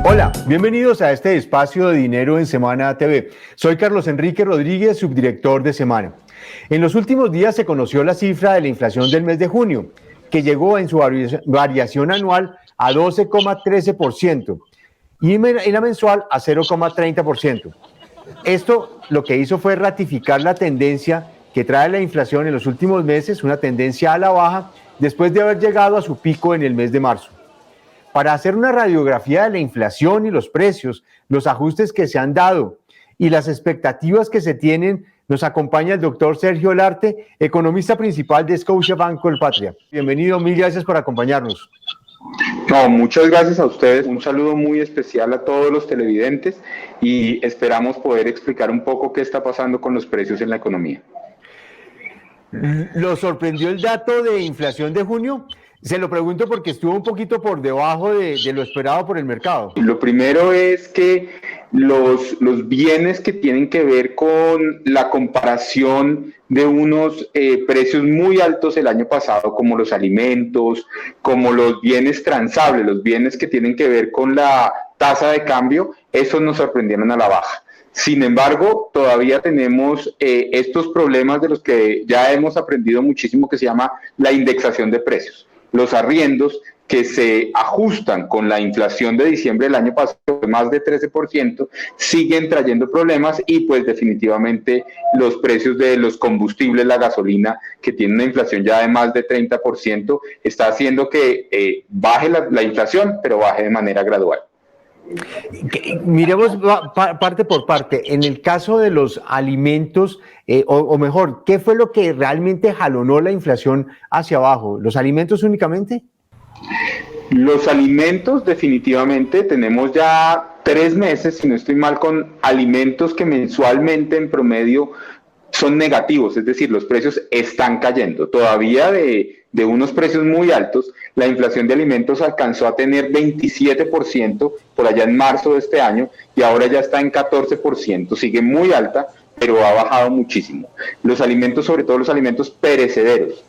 Hola, bienvenidos a este espacio de Dinero en Semana TV. Soy Carlos Enrique Rodríguez, subdirector de Semana. En los últimos días se conoció la cifra de la inflación del mes de junio, que llegó en su variación anual a 12,13% y en la mensual a 0,30%. Esto lo que hizo fue ratificar la tendencia que trae la inflación en los últimos meses, una tendencia a la baja, después de haber llegado a su pico en el mes de marzo. Para hacer una radiografía de la inflación y los precios, los ajustes que se han dado y las expectativas que se tienen, nos acompaña el doctor Sergio Larte, economista principal de Scotiabank Colpatria. Bienvenido, mil gracias por acompañarnos. No, muchas gracias a ustedes, un saludo muy especial a todos los televidentes y esperamos poder explicar un poco qué está pasando con los precios en la economía. ¿Lo sorprendió el dato de inflación de junio? Se lo pregunto porque estuvo un poquito por debajo de lo esperado por el mercado. Lo primero es que los bienes que tienen que ver con la comparación de unos precios muy altos el año pasado, como los alimentos, como los bienes transables, los bienes que tienen que ver con la tasa de cambio, esos nos sorprendieron a la baja. Sin embargo, todavía tenemos estos problemas de los que ya hemos aprendido muchísimo, que se llama la indexación de precios. Los arriendos que se ajustan con la inflación de diciembre del año pasado, más de 13%, siguen trayendo problemas y pues definitivamente los precios de los combustibles, la gasolina, que tiene una inflación ya de más de 30%, está haciendo que baje la inflación, pero baje de manera gradual. Miremos parte por parte. En el caso de los alimentos, o mejor, ¿qué fue lo que realmente jalonó la inflación hacia abajo? ¿Los alimentos únicamente? Los alimentos, definitivamente, tenemos ya 3 meses, si no estoy mal, con alimentos que mensualmente en promedio son negativos, es decir, los precios están cayendo. Todavía de unos precios muy altos, la inflación de alimentos alcanzó a tener 27% por allá en marzo de este año y ahora ya está en 14%, sigue muy alta, pero ha bajado muchísimo. Los alimentos, sobre todo los alimentos perecederos,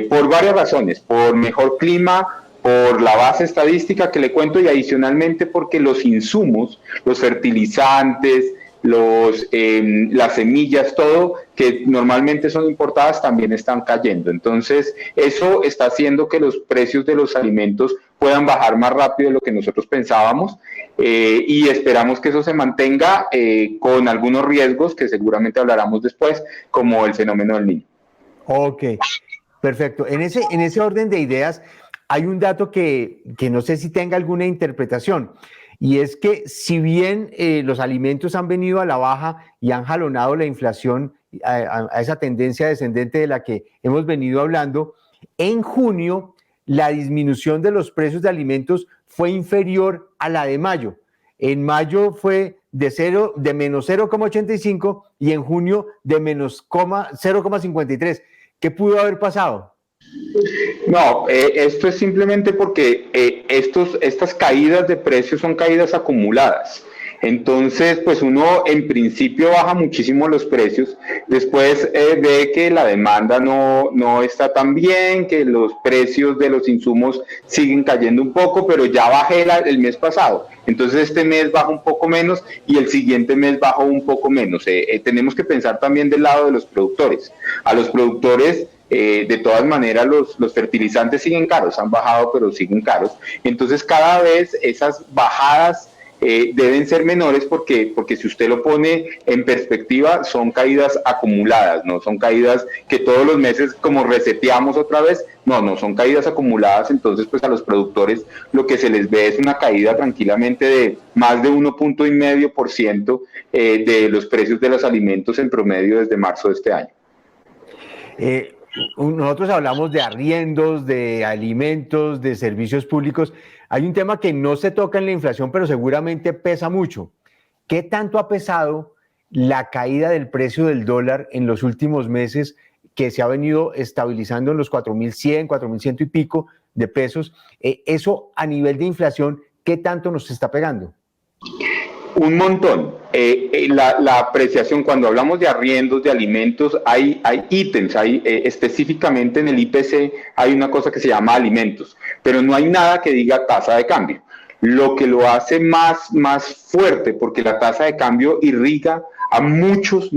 por varias razones, por mejor clima, por la base estadística que le cuento y adicionalmente porque los insumos, los fertilizantes, las semillas, todo que normalmente son importadas también están cayendo. Entonces eso está haciendo que los precios de los alimentos puedan bajar más rápido de lo que nosotros pensábamos y esperamos que eso se mantenga con algunos riesgos que seguramente hablaremos después, como el fenómeno del Niño. Ok, perfecto. En ese orden de ideas hay un dato que no sé si tenga alguna interpretación. Y es que si bien los alimentos han venido a la baja y han jalonado la inflación a esa tendencia descendente de la que hemos venido hablando, en junio la disminución de los precios de alimentos fue inferior a la de mayo. En mayo fue de menos 0,85 y en junio de menos 0,53. ¿Qué pudo haber pasado? No, esto es simplemente porque estas caídas de precios son caídas acumuladas. Entonces, pues uno en principio baja muchísimo los precios, después ve que la demanda no está tan bien, que los precios de los insumos siguen cayendo un poco, pero ya bajé el mes pasado. Entonces este mes baja un poco menos y el siguiente mes baja un poco menos. Tenemos que pensar también del lado de los productores. A los productores de todas maneras los fertilizantes siguen caros, han bajado pero siguen caros. Entonces cada vez esas bajadas deben ser menores porque si usted lo pone en perspectiva son caídas acumuladas, no son caídas que todos los meses como reseteamos otra vez, no son caídas acumuladas. Entonces pues a los productores lo que se les ve es una caída tranquilamente de más de 1,5% de los precios de los alimentos en promedio desde marzo de este año. Nosotros hablamos de arriendos, de alimentos, de servicios públicos. Hay un tema que no se toca en la inflación, pero seguramente pesa mucho. ¿Qué tanto ha pesado la caída del precio del dólar en los últimos meses, que se ha venido estabilizando en los 4.100, 4.100 y pico de pesos? Eso a nivel de inflación, ¿qué tanto nos está pegando? Un montón. La apreciación, cuando hablamos de arriendos, de alimentos, hay ítems, específicamente en el IPC hay una cosa que se llama alimentos, pero no hay nada que diga tasa de cambio. lo que lo hace más fuerte, porque la tasa de cambio irriga a muchos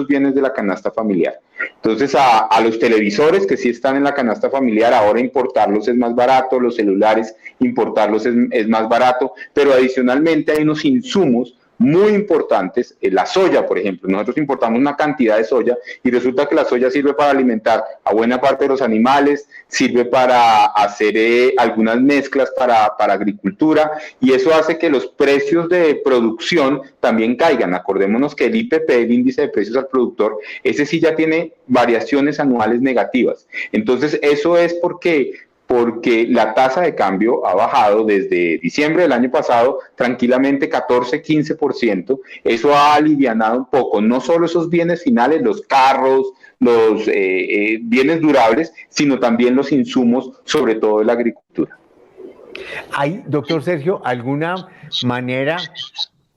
bienes de la canasta familiar. Entonces, a los televisores que sí están en la canasta familiar, ahora importarlos es más barato, los celulares importarlos es más barato, pero adicionalmente hay unos insumos muy importantes, la soya, por ejemplo. Nosotros importamos una cantidad de soya y resulta que la soya sirve para alimentar a buena parte de los animales, sirve para hacer algunas mezclas para agricultura, y eso hace que los precios de producción también caigan. Acordémonos que el IPP, el índice de precios al productor, ese sí ya tiene variaciones anuales negativas. Entonces, eso es porque la tasa de cambio ha bajado desde diciembre del año pasado tranquilamente 14-15%. Eso ha alivianado un poco, no solo esos bienes finales, los carros, los bienes durables, sino también los insumos, sobre todo de la agricultura. ¿Hay, doctor Sergio, alguna manera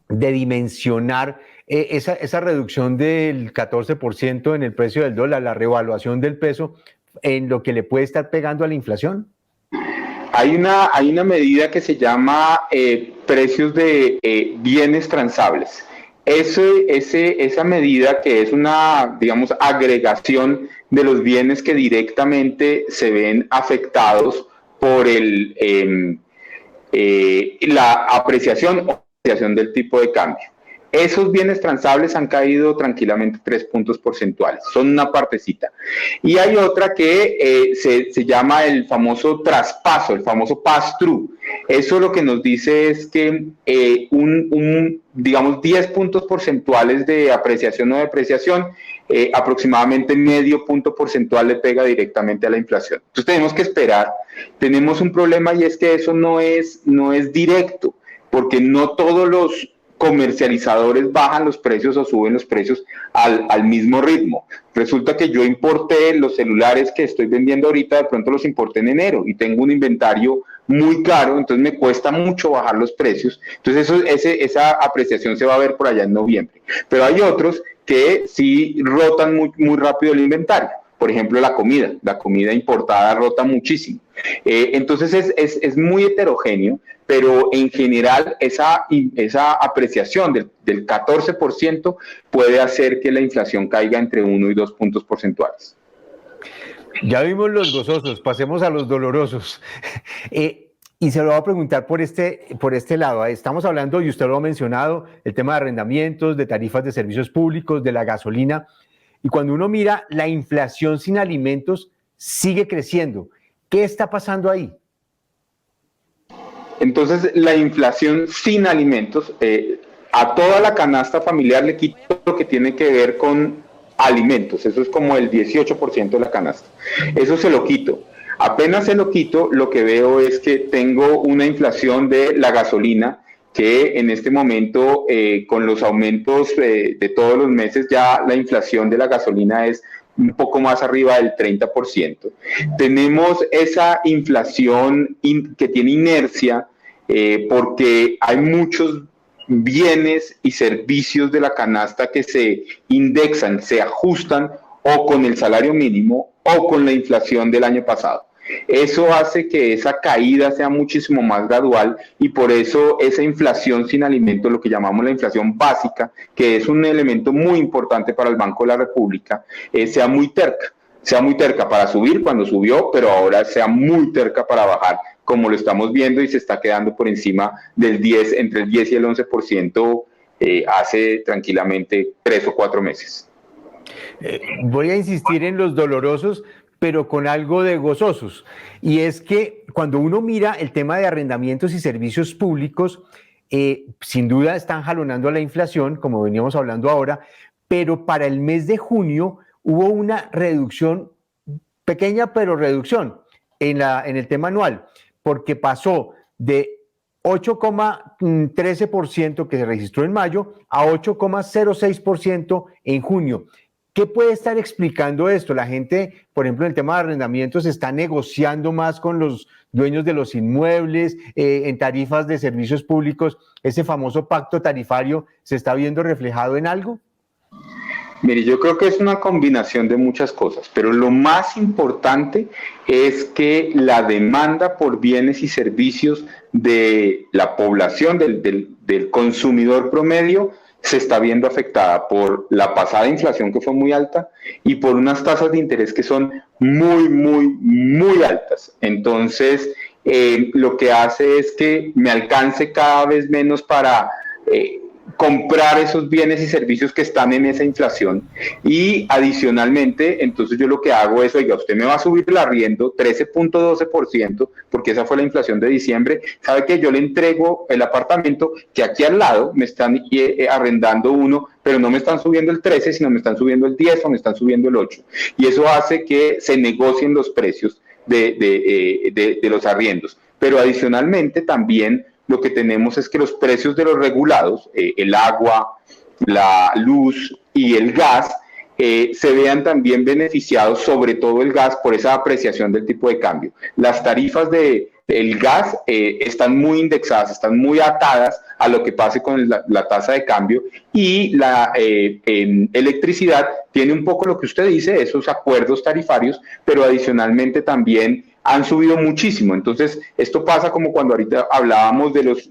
de dimensionar esa reducción del 14% en el precio del dólar, la revaluación del peso, en lo que le puede estar pegando a la inflación? Hay una medida que se llama precios de bienes transables. Esa medida, que es una, digamos, agregación de los bienes que directamente se ven afectados por la apreciación o apreciación del tipo de cambio. Esos bienes transables han caído tranquilamente 3 puntos porcentuales, son una partecita. Y hay otra que se llama el famoso traspaso, el famoso pass-through. Eso lo que nos dice es que digamos, 10 puntos porcentuales de apreciación o depreciación, aproximadamente medio punto porcentual le pega directamente a la inflación. Entonces tenemos que esperar. Tenemos un problema, y es que eso no es directo, porque no todos los comercializadores bajan los precios o suben los precios al mismo ritmo. Resulta que yo importé los celulares que estoy vendiendo ahorita, de pronto los importé en enero y tengo un inventario muy caro, entonces me cuesta mucho bajar los precios. Entonces esa apreciación se va a ver por allá en noviembre. Pero hay otros que sí rotan muy rápido el inventario. Por ejemplo, la comida importada rota muchísimo. Entonces es muy heterogéneo, pero en general esa apreciación del 14% puede hacer que la inflación caiga entre 1 y 2 puntos porcentuales. Ya vimos los gozosos, pasemos a los dolorosos. Y se lo voy a preguntar por este lado. Estamos hablando, y usted lo ha mencionado, el tema de arrendamientos, de tarifas de servicios públicos, de la gasolina. Y cuando uno mira, la inflación sin alimentos sigue creciendo. ¿Qué está pasando ahí? Entonces, la inflación sin alimentos, a toda la canasta familiar le quito lo que tiene que ver con alimentos. Eso es como el 18% de la canasta. Eso se lo quito. Apenas se lo quito, lo que veo es que tengo una inflación de la gasolina, que en este momento, con los aumentos de todos los meses, ya la inflación de la gasolina es un poco más arriba del 30%. Tenemos esa inflación que tiene inercia, porque hay muchos bienes y servicios de la canasta que se indexan, se ajustan o con el salario mínimo o con la inflación del año pasado. Eso hace que esa caída sea muchísimo más gradual, y por eso esa inflación sin alimentos, lo que llamamos la inflación básica, que es un elemento muy importante para el Banco de la República, sea muy terca para subir cuando subió, pero ahora sea muy terca para bajar, como lo estamos viendo, y se está quedando por encima del 10, entre el 10 y el 11% hace tranquilamente 3 o 4 meses. Voy a insistir en los dolorosos, pero con algo de gozosos. Y es que cuando uno mira el tema de arrendamientos y servicios públicos, sin duda están jalonando a la inflación, como veníamos hablando ahora, pero para el mes de junio hubo una reducción, pequeña pero reducción, en el tema anual, porque pasó de 8,13% que se registró en mayo a 8,06% en junio. ¿Qué puede estar explicando esto? La gente, por ejemplo, en el tema de arrendamientos, está negociando más con los dueños de los inmuebles, en tarifas de servicios públicos. ¿Ese famoso pacto tarifario se está viendo reflejado en algo? Mire, yo creo que es una combinación de muchas cosas, pero lo más importante es que la demanda por bienes y servicios de la población, del consumidor promedio, se está viendo afectada por la pasada inflación que fue muy alta y por unas tasas de interés que son muy altas. Entonces, lo que hace es que me alcance cada vez menos para comprar esos bienes y servicios que están en esa inflación. Y adicionalmente, entonces yo lo que hago es, oiga, usted me va a subir el arriendo 13.12%, porque esa fue la inflación de diciembre. ¿Sabe que yo le entrego el apartamento que aquí al lado me están arrendando uno, pero no me están subiendo el 13, sino me están subiendo el 10 o me están subiendo el 8? Y eso hace que se negocien los precios de los arriendos. Pero adicionalmente también lo que tenemos es que los precios de los regulados, el agua, la luz y el gas, se vean también beneficiados, sobre todo el gas, por esa apreciación del tipo de cambio. Las tarifas del gas están muy indexadas, están muy atadas a lo que pase con la tasa de cambio, y la electricidad tiene un poco lo que usted dice, esos acuerdos tarifarios, pero adicionalmente también han subido muchísimo. Entonces, esto pasa como cuando ahorita hablábamos de los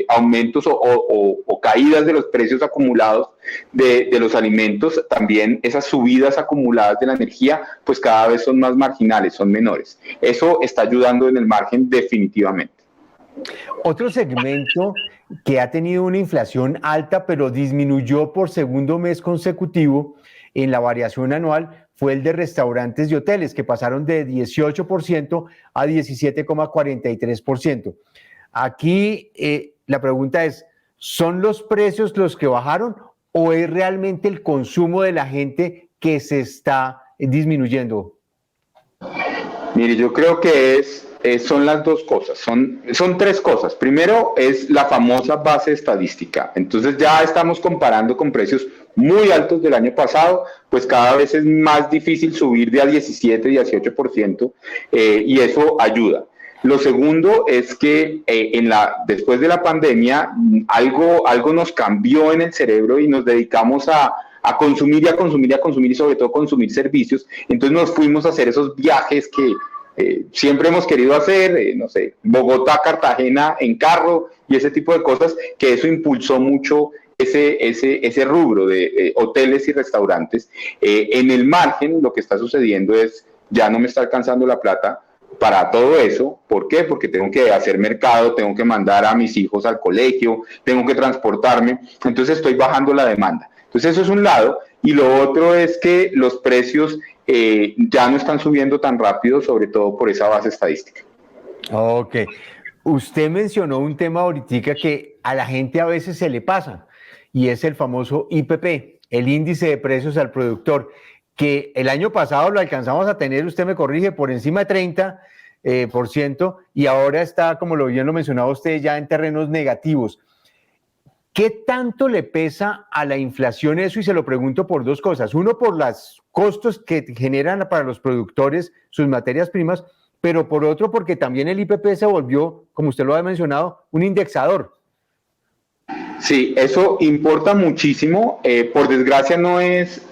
aumentos o caídas de los precios acumulados de los alimentos. También esas subidas acumuladas de la energía, pues cada vez son más marginales, son menores. Eso está ayudando en el margen definitivamente. Otro segmento que ha tenido una inflación alta, pero disminuyó por segundo mes consecutivo en la variación anual, fue el de restaurantes y hoteles, que pasaron de 18% a 17,43%. Aquí la pregunta es, ¿son los precios los que bajaron o es realmente el consumo de la gente que se está disminuyendo? Mire, yo creo que son las dos cosas, son tres cosas. Primero es la famosa base estadística. Entonces ya estamos comparando con precios muy altos del año pasado, pues cada vez es más difícil subir de a 17, 18%, y eso ayuda. Lo segundo es que después de la pandemia algo nos cambió en el cerebro y nos dedicamos a consumir y a consumir y a consumir, y sobre todo consumir servicios. Entonces nos fuimos a hacer esos viajes que siempre hemos querido hacer, no sé, Bogotá, Cartagena en carro y ese tipo de cosas, que eso impulsó mucho ese rubro de hoteles y restaurantes. En el margen lo que está sucediendo es, ya no me está alcanzando la plata para todo eso. ¿Por qué? Porque tengo que hacer mercado, tengo que mandar a mis hijos al colegio, tengo que transportarme, entonces estoy bajando la demanda. Entonces eso es un lado, y lo otro es que los precios ya no están subiendo tan rápido, sobre todo por esa base estadística. Ok. Usted mencionó un tema ahorita que a la gente a veces se le pasa, y es el famoso IPP, el índice de precios al productor, que el año pasado lo alcanzamos a tener, usted me corrige, por encima de 30%, y ahora está, como bien lo mencionaba usted, ya en terrenos negativos. ¿Qué tanto le pesa a la inflación eso? Y se lo pregunto por dos cosas. Uno, por los costos que generan para los productores sus materias primas, pero por otro, porque también el IPP se volvió, como usted lo ha mencionado, un indexador. Sí, eso importa muchísimo. Por desgracia no es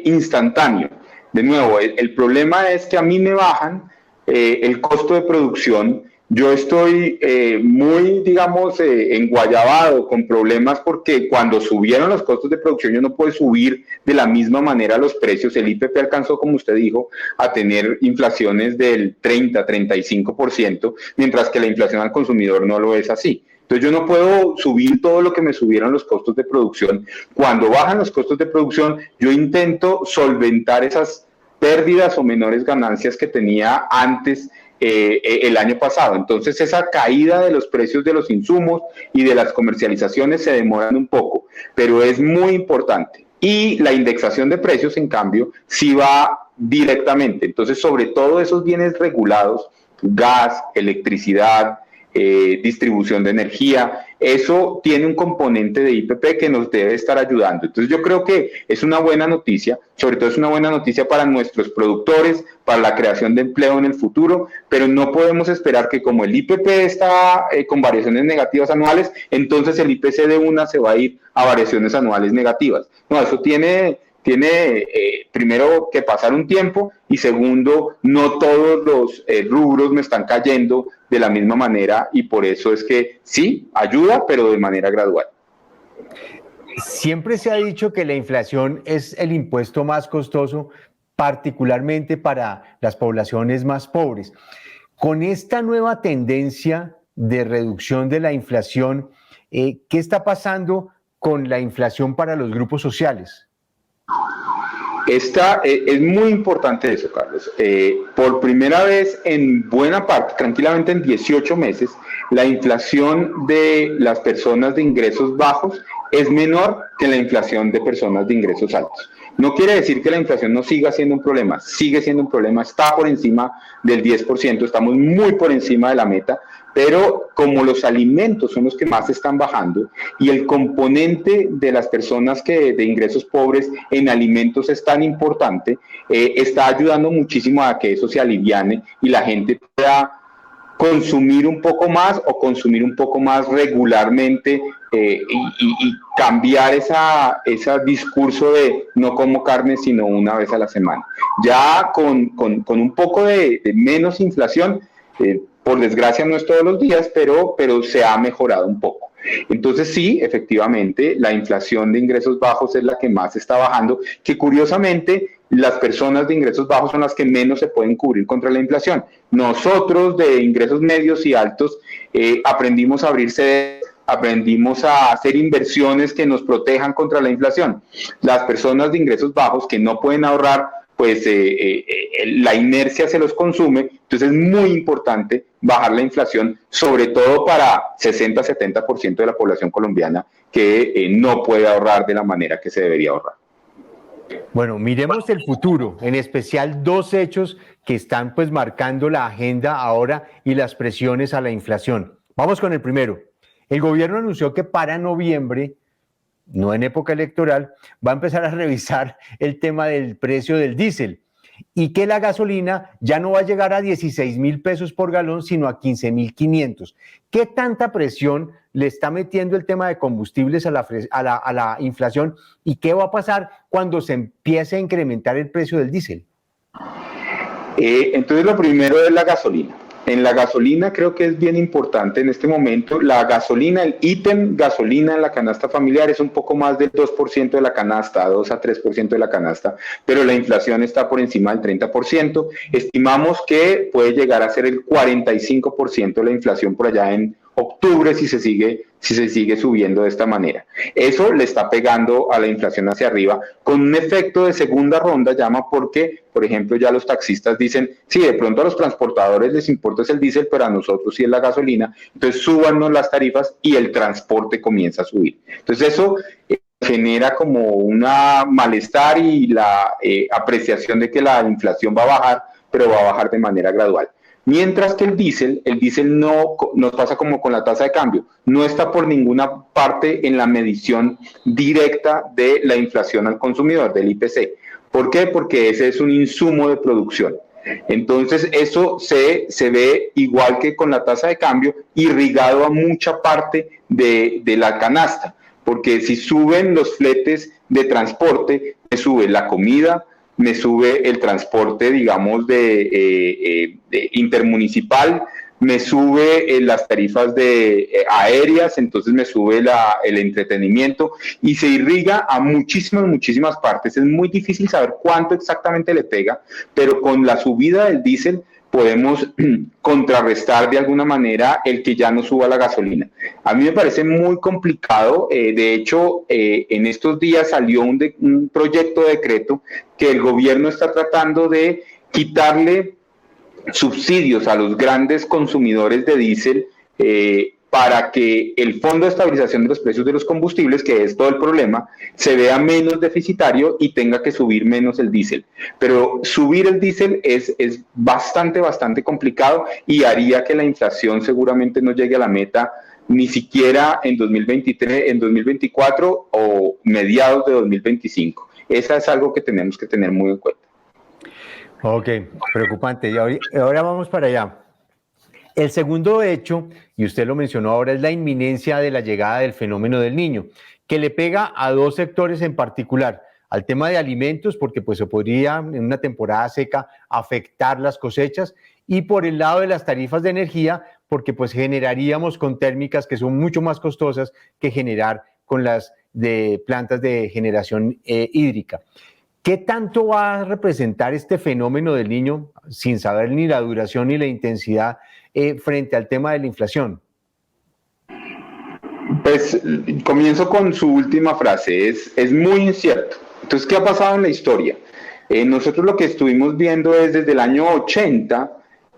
instantáneo. De nuevo, el problema es que a mí me bajan el costo de producción. Yo estoy muy, digamos, enguayabado con problemas, porque cuando subieron los costos de producción yo no puedo subir de la misma manera los precios. El IPP alcanzó, como usted dijo, a tener inflaciones del 30-35%, mientras que la inflación al consumidor no lo es así. Entonces yo no puedo subir todo lo que me subieron los costos de producción. Cuando bajan los costos de producción, yo intento solventar esas pérdidas o menores ganancias que tenía antes el año pasado. Entonces esa caída de los precios de los insumos y de las comercializaciones se demoran un poco, pero es muy importante. Y la indexación de precios, en cambio, sí va directamente. Entonces, sobre todo esos bienes regulados, gas, electricidad, distribución de energía. Eso tiene un componente de IPP que nos debe estar ayudando. Entonces yo creo que es una buena noticia, sobre todo es una buena noticia para nuestros productores, para la creación de empleo en el futuro, pero no podemos esperar que como el IPP está con variaciones negativas anuales, entonces el IPC de una se va a ir a variaciones anuales negativas. No, eso tiene primero que pasar un tiempo y segundo, no todos los rubros me están cayendo de la misma manera y por eso es que sí, ayuda, pero de manera gradual. Siempre se ha dicho que la inflación es el impuesto más costoso, particularmente para las poblaciones más pobres. Con esta nueva tendencia de reducción de la inflación, ¿qué está pasando con la inflación para los grupos sociales? Es muy importante eso, Carlos. Por primera vez en buena parte, tranquilamente en 18 meses, la inflación de las personas de ingresos bajos es menor que la inflación de personas de ingresos altos. No quiere decir que la inflación no siga siendo un problema, sigue siendo un problema, está por encima del 10%, estamos muy por encima de la meta, pero como los alimentos son los que más están bajando y el componente de las personas de ingresos pobres en alimentos es tan importante, está ayudando muchísimo a que eso se aliviane y la gente pueda consumir un poco más o consumir un poco más regularmente y cambiar ese discurso de no como carne sino una vez a la semana. Ya con un poco de menos inflación, por desgracia no es todos los días, pero se ha mejorado un poco. Entonces sí, efectivamente, la inflación de ingresos bajos es la que más está bajando, que curiosamente las personas de ingresos bajos son las que menos se pueden cubrir contra la inflación. Nosotros de ingresos medios y altos aprendimos a abrirse, aprendimos a hacer inversiones que nos protejan contra la inflación. Las personas de ingresos bajos que no pueden ahorrar, pues la inercia se los consume, entonces es muy importante bajar la inflación, sobre todo para 60-70% de la población colombiana que no puede ahorrar de la manera que se debería ahorrar. Bueno, miremos el futuro, en especial dos hechos que están pues marcando la agenda ahora y las presiones a la inflación. Vamos con el primero. El gobierno anunció que para noviembre, no en época electoral, va a empezar a revisar el tema del precio del diésel y que la gasolina ya no va a llegar a 16.000 pesos por galón, sino a 15.500. ¿Qué tanta presión le está metiendo el tema de combustibles a la inflación y qué va a pasar cuando se empiece a incrementar el precio del diésel? Entonces lo primero es la gasolina. En la gasolina creo que es bien importante en este momento. La gasolina, el ítem gasolina en la canasta familiar es un poco más del 2% de la canasta, 2 a 3% de la canasta, pero la inflación está por encima del 30%. Estimamos que puede llegar a ser el 45% de la inflación por allá en octubre si se sigue subiendo de esta manera. Eso le está pegando a la inflación hacia arriba con un efecto de segunda ronda, llama, porque, por ejemplo, ya los taxistas dicen, sí, de pronto a los transportadores les importa el diésel, pero a nosotros sí es la gasolina, entonces súbanos las tarifas y el transporte comienza a subir. Entonces eso genera como una malestar y la apreciación de que la inflación va a bajar, pero va a bajar de manera gradual. Mientras que el diésel no nos pasa como con la tasa de cambio, no está por ninguna parte en la medición directa de la inflación al consumidor, del IPC. ¿Por qué? Porque ese es un insumo de producción. Entonces eso se ve igual que con la tasa de cambio, irrigado a mucha parte de la canasta, porque si suben los fletes de transporte, me sube la comida, me sube el transporte, digamos, de intermunicipal, me sube las tarifas aéreas, entonces me sube el entretenimiento y se irriga a muchísimas partes. Es muy difícil saber cuánto exactamente le pega, pero con la subida del diésel podemos contrarrestar de alguna manera el que ya no suba la gasolina. A mí me parece muy complicado, de hecho, en estos días salió un proyecto de decreto que el gobierno está tratando de quitarle subsidios a los grandes consumidores de diésel para que el Fondo de Estabilización de los Precios de los Combustibles, que es todo el problema, se vea menos deficitario y tenga que subir menos el diésel. Pero subir el diésel es bastante complicado y haría que la inflación seguramente no llegue a la meta ni siquiera en 2023, en 2024 o mediados de 2025. Esa es algo que tenemos que tener muy en cuenta. Ok, preocupante. Y ahora vamos para allá. El segundo hecho, y usted lo mencionó ahora, es la inminencia de la llegada del fenómeno del Niño, que le pega a dos sectores en particular, al tema de alimentos, porque pues se podría en una temporada seca afectar las cosechas, y por el lado de las tarifas de energía, porque pues generaríamos con térmicas que son mucho más costosas que generar con las de plantas de generación hídrica. ¿Qué tanto va a representar este fenómeno del Niño, sin saber ni la duración ni la intensidad, frente al tema de la inflación? Pues comienzo con su última frase, es muy incierto. Entonces, ¿qué ha pasado en la historia? Nosotros lo que estuvimos viendo es desde el año 80,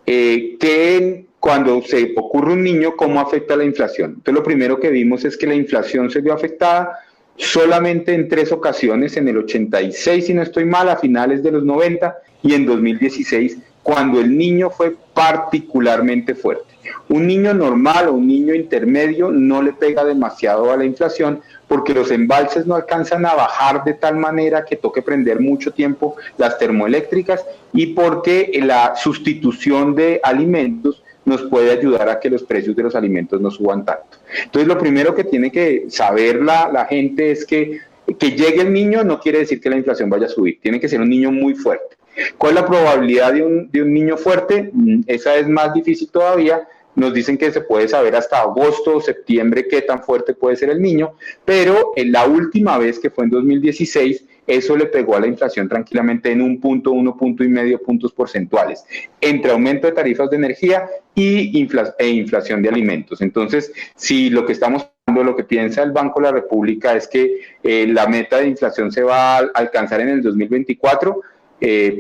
que cuando se ocurre un niño, ¿cómo afecta la inflación? Entonces, lo primero que vimos es que la inflación se vio afectada solamente en 3 ocasiones, en el 86, si no estoy mal, a finales de los 90, y en 2016, cuando el niño fue particularmente fuerte. Un niño normal o un niño intermedio no le pega demasiado a la inflación porque los embalses no alcanzan a bajar de tal manera que toque prender mucho tiempo las termoeléctricas y porque la sustitución de alimentos nos puede ayudar a que los precios de los alimentos no suban tanto. Entonces, lo primero que tiene que saber la gente es que llegue el niño no quiere decir que la inflación vaya a subir, tiene que ser un niño muy fuerte. ¿Cuál es la probabilidad de un niño fuerte? Esa es más difícil todavía. Nos dicen que se puede saber hasta agosto o septiembre qué tan fuerte puede ser el niño, pero en la última vez, que fue en 2016, eso le pegó a la inflación tranquilamente en 1,5 puntos porcentuales, entre aumento de tarifas de energía e inflación de alimentos. Entonces, si lo que estamos lo que piensa el Banco de la República es que la meta de inflación se va a alcanzar en el 2024,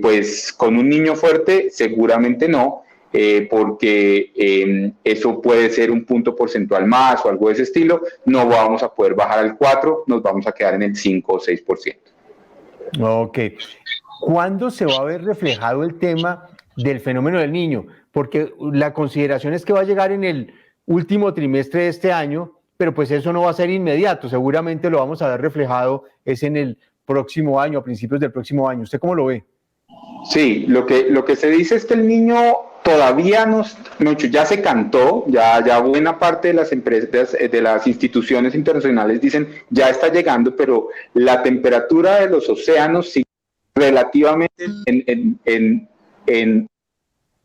pues con un niño fuerte seguramente no, porque eso puede ser 1 punto porcentual más o algo de ese estilo. No vamos a poder bajar al 4, nos vamos a quedar en el 5 o 6%. Ok. ¿Cuándo se va a ver reflejado el tema del fenómeno del Niño? Porque la consideración es que va a llegar en el último trimestre de este año, pero pues eso no va a ser inmediato. Seguramente lo vamos a ver reflejado es en el próximo año, a principios del próximo año. ¿Usted cómo lo ve? Sí, lo que se dice es que el niño todavía ya se cantó, ya buena parte de las empresas, de las instituciones internacionales dicen ya está llegando, pero la temperatura de los océanos sigue relativamente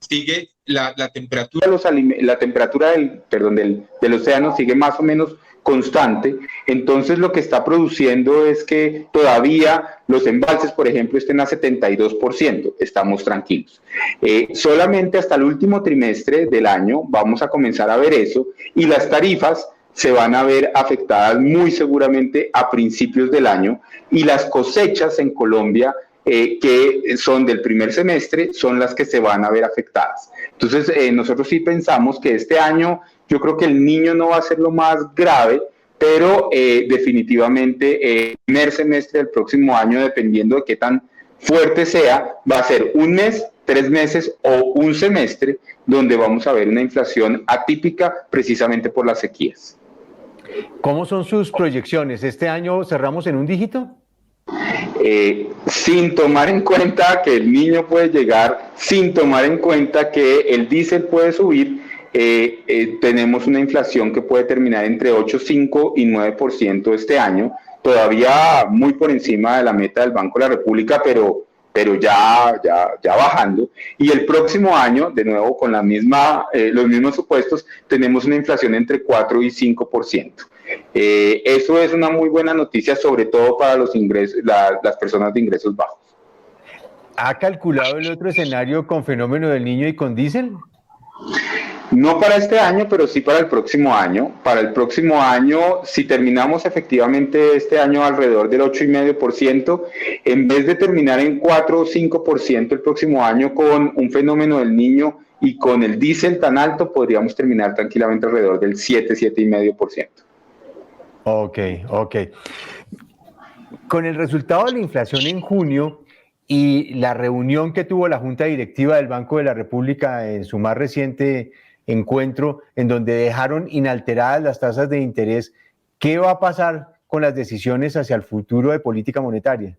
sigue la temperatura del océano sigue más o menos constante. Entonces lo que está produciendo es que todavía los embalses, por ejemplo, estén a 72%, estamos tranquilos. Solamente hasta el último trimestre del año vamos a comenzar a ver eso, y las tarifas se van a ver afectadas muy seguramente a principios del año, y las cosechas en Colombia que son del primer semestre son las que se van a ver afectadas. Entonces, nosotros sí pensamos que este año, yo creo que el niño no va a ser lo más grave, pero definitivamente el primer semestre del próximo año, dependiendo de qué tan fuerte sea, va a ser 1 mes, 3 meses o un semestre donde vamos a ver una inflación atípica precisamente por las sequías. ¿Cómo son sus proyecciones? ¿Este año cerramos en un dígito? Sin tomar en cuenta que el niño puede llegar, sin tomar en cuenta que el diésel puede subir, tenemos una inflación que puede terminar entre 8,5 y 9% este año, todavía muy por encima de la meta del Banco de la República, pero ya bajando. Y el próximo año, de nuevo con los mismos supuestos, tenemos una inflación entre 4 y 5%. Eso es una muy buena noticia, sobre todo para los ingresos, las personas de ingresos bajos. ¿Ha calculado el otro escenario con fenómeno del niño y con diésel? No para este año, pero sí para el próximo año. Para el próximo año, si terminamos efectivamente este año alrededor del 8,5%, en vez de terminar en 4 o 5% el próximo año con un fenómeno del Niño y con el diésel tan alto, podríamos terminar tranquilamente alrededor del 7,5%. Ok, ok. Con el resultado de la inflación en junio y la reunión que tuvo la Junta Directiva del Banco de la República en su más reciente encuentro, en donde dejaron inalteradas las tasas de interés, ¿qué va a pasar con las decisiones hacia el futuro de política monetaria?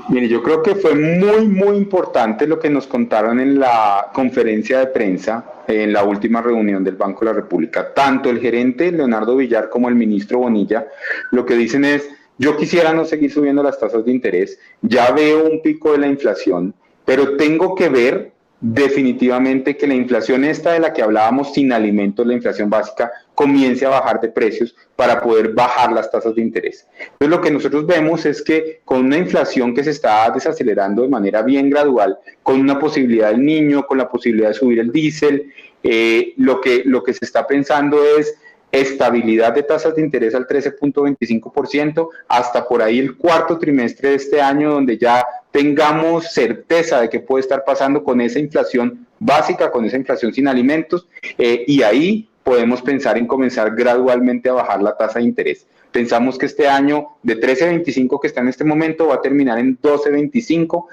Mire, yo creo que fue muy importante lo que nos contaron en la conferencia de prensa, en la última reunión del Banco de la República. Tanto el gerente Leonardo Villar como el ministro Bonilla, lo que dicen es, yo quisiera no seguir subiendo las tasas de interés, ya veo un pico de la inflación, pero tengo que ver definitivamente que la inflación esta de la que hablábamos sin alimentos, la inflación básica, comience a bajar de precios para poder bajar las tasas de interés. Entonces lo que nosotros vemos es que con una inflación que se está desacelerando de manera bien gradual, con una posibilidad del Niño, con la posibilidad de subir el diésel, lo que se está pensando es estabilidad de tasas de interés al 13,25% hasta por ahí el cuarto trimestre de este año, donde ya tengamos certeza de qué puede estar pasando con esa inflación básica, con esa inflación sin alimentos, y ahí podemos pensar en comenzar gradualmente a bajar la tasa de interés. Pensamos que este año de 13,25 que está en este momento va a terminar en 12,25,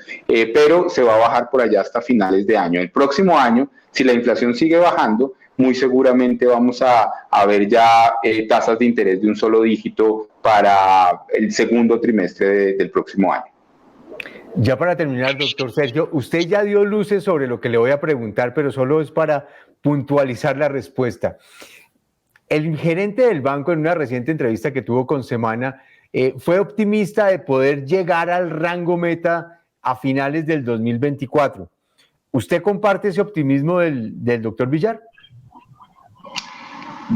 pero se va a bajar por allá hasta finales de año. El próximo año, si la inflación sigue bajando, muy seguramente vamos a ver ya tasas de interés de un solo dígito para el segundo trimestre del próximo año. Ya para terminar, doctor Sergio, usted ya dio luces sobre lo que le voy a preguntar, pero solo es para puntualizar la respuesta. El gerente del banco, en una reciente entrevista que tuvo con Semana, fue optimista de poder llegar al rango meta a finales del 2024. ¿Usted comparte ese optimismo del doctor Villar?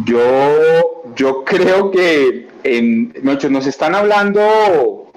Yo creo que nos están hablando,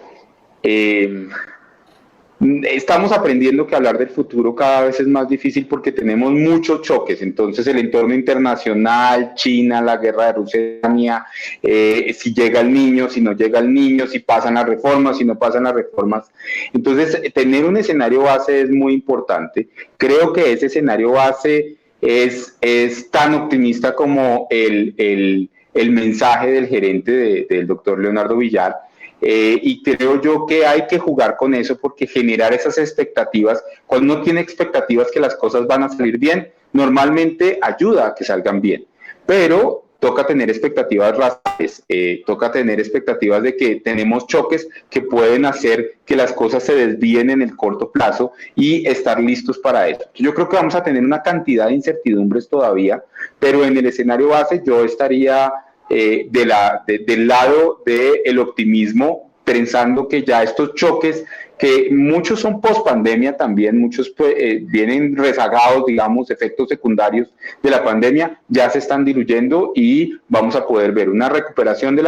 estamos aprendiendo que hablar del futuro cada vez es más difícil porque tenemos muchos choques. Entonces el entorno internacional, China, la guerra de Rusia y Ucrania, si llega el Niño, si no llega el Niño, si pasan las reformas, si no pasan las reformas. Entonces tener un escenario base es muy importante. Creo que ese escenario base es tan optimista como el mensaje del gerente del doctor Leonardo Villar, y creo yo que hay que jugar con eso porque generar esas expectativas, cuando uno tiene expectativas que las cosas van a salir bien, normalmente ayuda a que salgan bien, pero toca tener expectativas racionales, toca tener expectativas de que tenemos choques que pueden hacer que las cosas se desvíen en el corto plazo y estar listos para eso. Yo creo que vamos a tener una cantidad de incertidumbres todavía, pero en el escenario base yo estaría del lado del optimismo, pensando que ya estos choques, que muchos son post pandemia también, muchos vienen rezagados, digamos, efectos secundarios de la pandemia, ya se están diluyendo y vamos a poder ver una recuperación de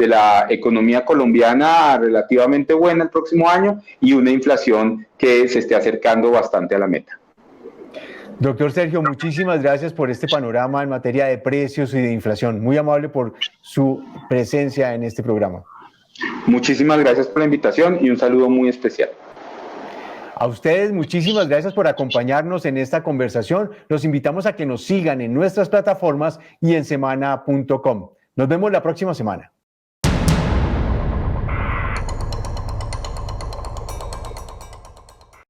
la economía colombiana relativamente buena el próximo año y una inflación que se esté acercando bastante a la meta. Doctor Sergio, muchísimas gracias por este panorama en materia de precios y de inflación. Muy amable por su presencia en este programa. Muchísimas gracias por la invitación y un saludo muy especial. A ustedes, muchísimas gracias por acompañarnos en esta conversación. Los invitamos a que nos sigan en nuestras plataformas y en semana.com. Nos vemos la próxima semana.